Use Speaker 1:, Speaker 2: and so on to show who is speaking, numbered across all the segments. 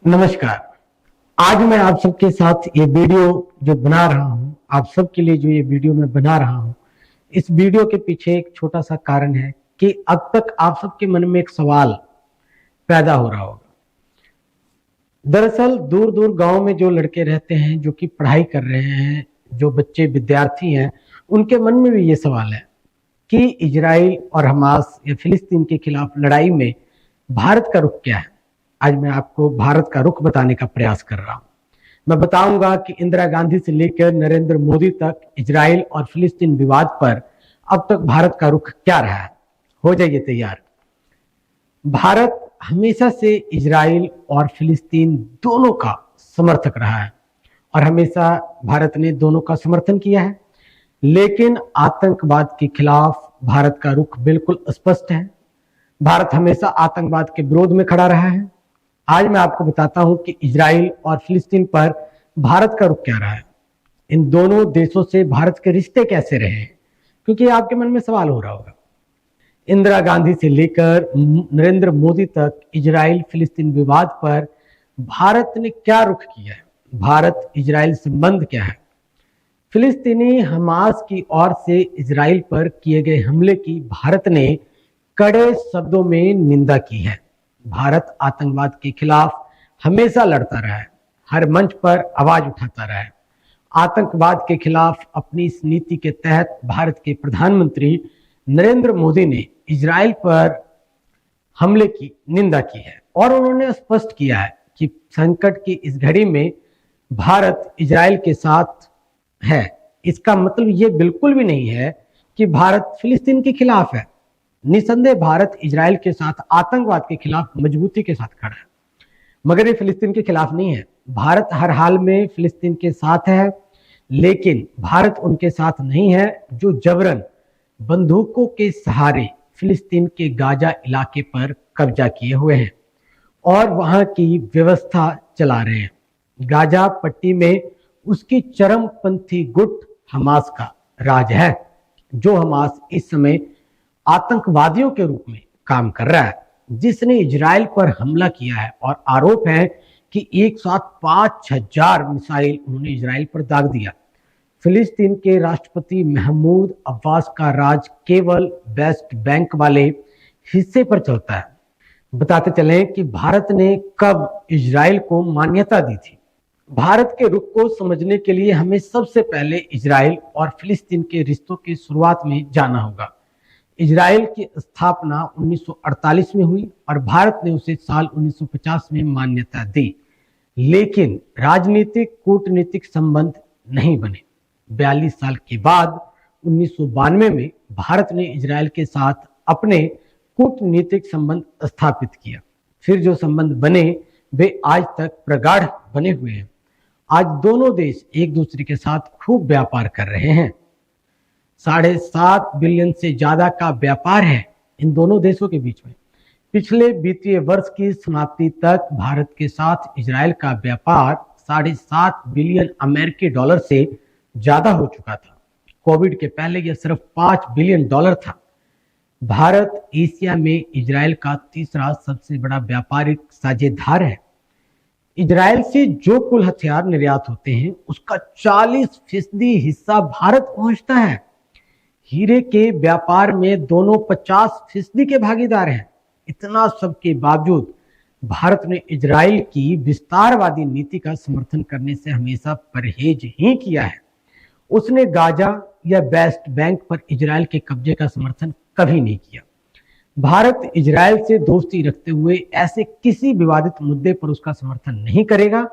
Speaker 1: नमस्कार। आज मैं आप सबके साथ ये वीडियो जो बना रहा हूँ, आप सबके लिए जो ये वीडियो मैं बना रहा हूँ, इस वीडियो के पीछे एक छोटा सा कारण है कि अब तक आप सबके मन में एक सवाल पैदा हो रहा होगा। दरअसल दूर दूर गांव में जो लड़के रहते हैं, जो कि पढ़ाई कर रहे हैं, जो बच्चे विद्यार्थी हैं, उनके मन में भी ये सवाल है कि इजराइल और हमास या फिलिस्तीन के खिलाफ लड़ाई में भारत का रुख क्या है। आज मैं आपको भारत का रुख बताने का प्रयास कर रहा हूं। मैं बताऊंगा कि इंदिरा गांधी से लेकर नरेंद्र मोदी तक इजराइल और फिलिस्तीन विवाद पर अब तक भारत का रुख क्या रहा है। हो जाइए तैयार। भारत हमेशा से इजराइल और फिलिस्तीन दोनों का समर्थक रहा है और हमेशा भारत ने दोनों का समर्थन किया है, लेकिन आतंकवाद के खिलाफ भारत का रुख बिल्कुल स्पष्ट है। भारत हमेशा आतंकवाद के विरोध में खड़ा रहा है। आज मैं आपको बताता हूं कि इजराइल और फिलिस्तीन पर भारत का रुख क्या रहा है, इन दोनों देशों से भारत के रिश्ते कैसे रहे हैं, क्योंकि आपके मन में सवाल हो रहा होगा। इंदिरा गांधी से लेकर नरेंद्र मोदी तक इजराइल फिलिस्तीन विवाद पर भारत ने क्या रुख किया है, भारत इजराइल संबंध क्या है। फिलिस्तीनी हमास की ओर से इजराइल पर किए गए हमले की भारत ने कड़े शब्दों में निंदा की है। भारत आतंकवाद के खिलाफ हमेशा लड़ता रहा है, हर मंच पर आवाज उठाता रहा है। आतंकवाद के खिलाफ अपनी इस नीति के तहत भारत के प्रधानमंत्री नरेंद्र मोदी ने इजराइल पर हमले की निंदा की है और उन्होंने स्पष्ट किया है कि संकट की इस घड़ी में भारत इजराइल के साथ है। इसका मतलब ये बिल्कुल भी नहीं है कि भारत फिलिस्तीन के खिलाफ है। निसंदेह भारत इजराइल के साथ आतंकवाद के खिलाफ मजबूती के साथ खड़ा है, मगर ये फिलिस्तीन के खिलाफ नहीं है। भारत हर हाल में फिलिस्तीन के साथ है, लेकिन भारत उनके साथ नहीं है जो जबरन बंदूकों के सहारे फिलिस्तीन के गाजा इलाके पर कब्जा किए हुए हैं और वहां की व्यवस्था चला रहे हैं। गाजा पट्टी में उसकी चरमपंथी गुट हमास का राज है, जो हमास इस समय आतंकवादियों के रूप में काम कर रहा है, जिसने इजराइल पर हमला किया है और आरोप है कि एक साथ 5,000 मिसाइल उन्होंने इजराइल पर दाग दिया। फिलिस्तीन के राष्ट्रपति महमूद अब्बास का राज केवल वेस्ट बैंक वाले हिस्से पर चलता है। बताते चलें कि भारत ने कब इजराइल को मान्यता दी थी। भारत के रुख को समझने के लिए हमें सबसे पहले इजराइल और फिलिस्तीन के रिश्तों की शुरुआत में जाना होगा। इजराइल की स्थापना 1948 में हुई और भारत ने उसे साल 1950 में मान्यता दी, लेकिन राजनीतिक कूटनीतिक संबंध नहीं बने। 42 साल के बाद 1992 में भारत ने इजराइल के साथ अपने कूटनीतिक संबंध स्थापित किया। फिर जो संबंध बने वे आज तक प्रगाढ़ बने हुए हैं। आज दोनों देश एक दूसरे के साथ खूब व्यापार कर रहे हैं। 7.5 बिलियन से ज्यादा का व्यापार है इन दोनों देशों के बीच में। पिछले वित्तीय वर्ष की समाप्ति तक भारत के साथ इजराइल का व्यापार 7.5 बिलियन अमेरिकी डॉलर से ज्यादा हो चुका था। कोविड के पहले यह सिर्फ 5 बिलियन डॉलर था। भारत एशिया में इजराइल का तीसरा सबसे बड़ा व्यापारिक साझेदार है। इजराइल से जो कुल हथियार निर्यात होते हैं उसका 40% हिस्सा भारत पहुंचता है। हीरे के व्यापार में दोनों 50% के भागीदार हैं। इतना सब के बावजूद भारत ने इजराइल की विस्तारवादी नीति का समर्थन करने से हमेशा परहेज ही किया है। उसने गाजा या वेस्ट बैंक पर इजराइल के कब्जे का समर्थन कभी नहीं किया। भारत इजराइल से दोस्ती रखते हुए ऐसे किसी विवादित मुद्दे पर उसका समर्थन नहीं करेगा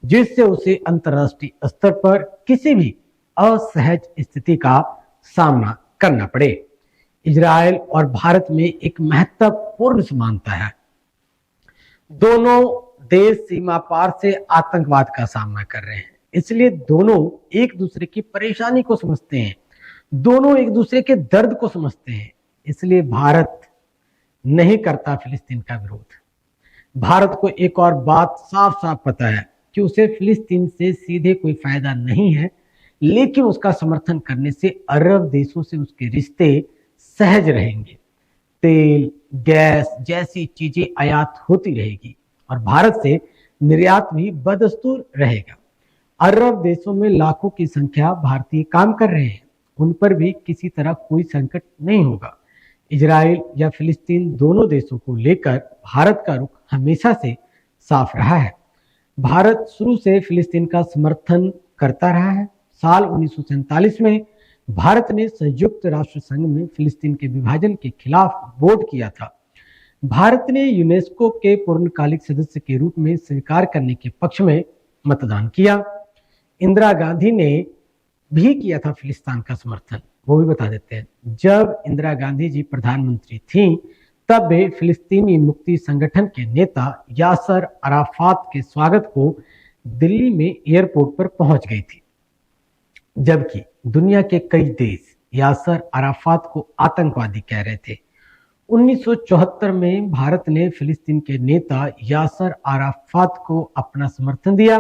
Speaker 1: जिससे उसे अंतर्राष्ट्रीय स्तर पर किसी भी असहज स्थिति का सामना करना पड़े। इजराइल और भारत में एक महत्वपूर्ण समानता है। दोनों देश सीमा पार से आतंकवाद का सामना कर रहे हैं, इसलिए दोनों एक दूसरे की परेशानी को समझते हैं, दोनों एक दूसरे के दर्द को समझते हैं। इसलिए भारत नहीं करता फिलिस्तीन का विरोध। भारत को एक और बात साफ साफ पता है कि उसे फिलिस्तीन से सीधे कोई फायदा नहीं है, लेकिन उसका समर्थन करने से अरब देशों से उसके रिश्ते सहज रहेंगे। तेल, गैस जैसी चीजें आयात होती रहेगी और भारत से निर्यात भी बदस्तूर रहेगा। अरब देशों में लाखों की संख्या भारतीय काम कर रहे हैं, उन पर भी किसी तरह कोई संकट नहीं होगा। इजराइल या फिलिस्तीन दोनों देशों को लेकर भारत का रुख हमेशा से साफ रहा है। भारत शुरू से फिलिस्तीन का समर्थन करता रहा है। साल 1947 में भारत ने संयुक्त राष्ट्र संघ में फिलिस्तीन के विभाजन के खिलाफ वोट किया था। भारत ने यूनेस्को के पूर्णकालिक सदस्य के रूप में स्वीकार करने के पक्ष में मतदान किया। इंदिरा गांधी ने भी किया था फिलिस्तीन का समर्थन, वो भी बता देते हैं। जब इंदिरा गांधी जी प्रधानमंत्री थी तब वे फिलिस्तीनी मुक्ति संगठन के नेता यासर अराफात के स्वागत को दिल्ली में एयरपोर्ट पर पहुंच गई थी, जबकि दुनिया के कई देश यासर अराफात को आतंकवादी कह रहे थे। 1974 में भारत ने फिलिस्तीन के नेता यासर अराफात को अपना समर्थन दिया।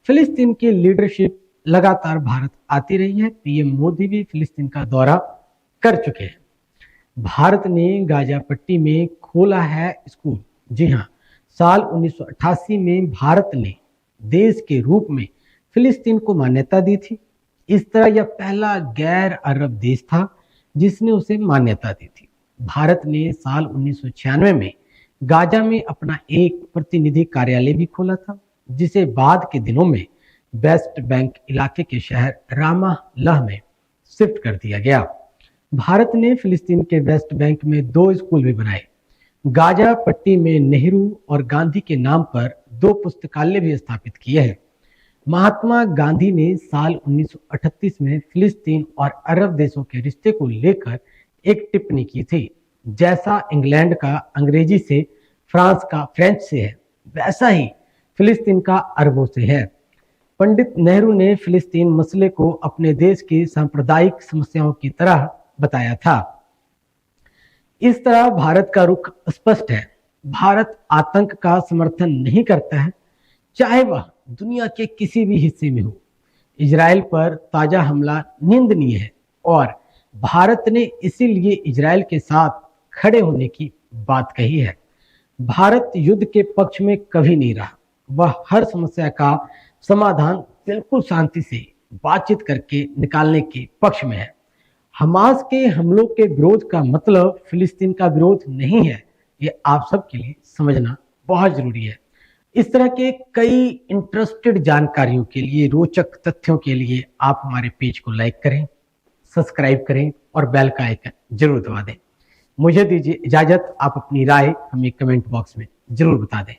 Speaker 1: फिलिस्तीन की लीडरशिप लगातार भारत आती रही है। पीएम मोदी भी फिलिस्तीन का दौरा कर चुके हैं। भारत ने गाजा पट्टी में खोला है स्कूल। जी हाँ, साल 1988 में भारत ने देश के रूप में फिलिस्तीन को मान्यता दी थी। इस तरह यह पहला गैर अरब देश था जिसने उसे मान्यता दी थी। भारत ने साल 1996 में गाजा में अपना एक प्रतिनिधि कार्यालय भी खोला था, जिसे बाद के दिनों में वेस्ट बैंक इलाके के शहर रामाल्लाह में शिफ्ट कर दिया गया। भारत ने फिलिस्तीन के वेस्ट बैंक में 2 स्कूल भी बनाए। गाजा पट्टी में नेहरू और गांधी के नाम पर 2 पुस्तकालय भी स्थापित किए हैं। महात्मा गांधी ने साल 1938 में फिलिस्तीन और अरब देशों के रिश्ते को लेकर एक टिप्पणी की थी। जैसा इंग्लैंड का अंग्रेजी से, फ्रांस का फ्रेंच से है, वैसा ही फिलिस्तीन का अरबों से है। पंडित नेहरू ने फिलिस्तीन मसले को अपने देश की सांप्रदायिक समस्याओं की तरह बताया था। इस तरह भारत का रुख स्पष्ट है। भारत आतंक का समर्थन नहीं करता है, चाहे वह दुनिया के किसी भी हिस्से में हो। इजराइल पर ताजा हमला निंदनीय है और भारत ने इसीलिए इजराइल के साथ खड़े होने की बात कही है। भारत युद्ध के पक्ष में कभी नहीं रहा। वह हर समस्या का समाधान बिल्कुल शांति से बातचीत करके निकालने के पक्ष में है। हमास के हमलों के विरोध का मतलब फिलिस्तीन का विरोध नहीं है। ये आप सबके लिए समझना बहुत जरूरी है। इस तरह के कई इंटरेस्टेड जानकारियों के लिए, रोचक तथ्यों के लिए आप हमारे पेज को लाइक करें, सब्सक्राइब करें और बेल का आइकन जरूर दबा दें। मुझे दीजिए इजाजत। आप अपनी राय हमें कमेंट बॉक्स में जरूर बता दें।